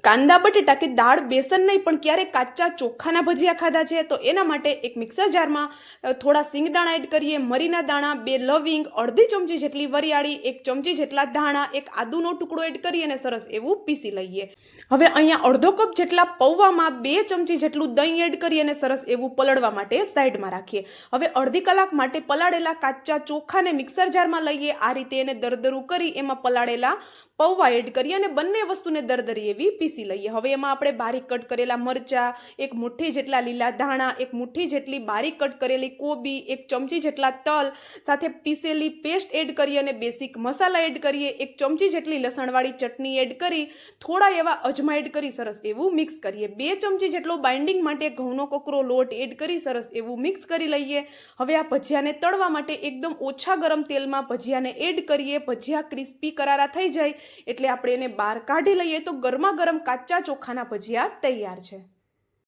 કાંદા બટેટા કે દાળ બેસન નહીં પણ ક્યારેક કાચા ચોખાના ભજીયા ખાધા છે? તો એના માટે એક મિક્સર જારમાં થોડા સિંગદાણા એડ કરીએ, મરીના દાણા, 2 લવિંગ, અડધી ચમચી જેટલી વરિયાળી, 1 ચમચી જેટલા ધાણા, એક આદુનો ટુકડો એડ કરી અને સરસ એવું પીસી લઈએ. હવે અહીંયા અડધો કપ જેટલા પૌવામાં 2 ચમચી જેટલું દહીં એડ કરી અને સરસ એવું પલળવા માટે સાઈડમાં રાખીએ. હવે અડધી કલાક માટે પલાળેલા કાચા ચોખાને મિક્સર જારમાં લઈએ. આ રીતે એને દરદરું કરી એમાં પલાળેલા પૌવા એડ કરી અને બંને વસ્તુને દરદરી એવી પીસી લઈએ. હવે એમાં આપણે બારીક કટ કરેલા મરચાં, 1 મુઠ્ઠી જેટલા લીલા ધાણા, 1 મુઠ્ઠી જેટલી બારીક કટ કરેલી કોબી, 1 ચમચી જેટલા તલ સાથે પીસેલી પેસ્ટ એડ કરી અને બેસિક મસાલા એડ કરીએ. 1 ચમચી જેટલી લસણવાળી ચટણી એડ કરી થોડા એવા અજમા એડ કરી સરસ એવું મિક્સ કરીએ. 2 ચમચી જેટલો બાઇન્ડિંગ માટે ઘઉંનો કોકરો લોટ એડ કરી સરસ એવું મિક્સ કરી લઈએ. હવે આ ભજીયાને તળવા માટે એકદમ ઓછા ગરમ તેલમાં ભજીયાને એડ કરીએ. ભજીયા ક્રિસ્પી કરારા થઈ જાય એટલે આપણે એને બહાર કાઢી લઈએ તો ગરમા ગરમ કાચા ચોખાના ભજીયા તૈયાર છે.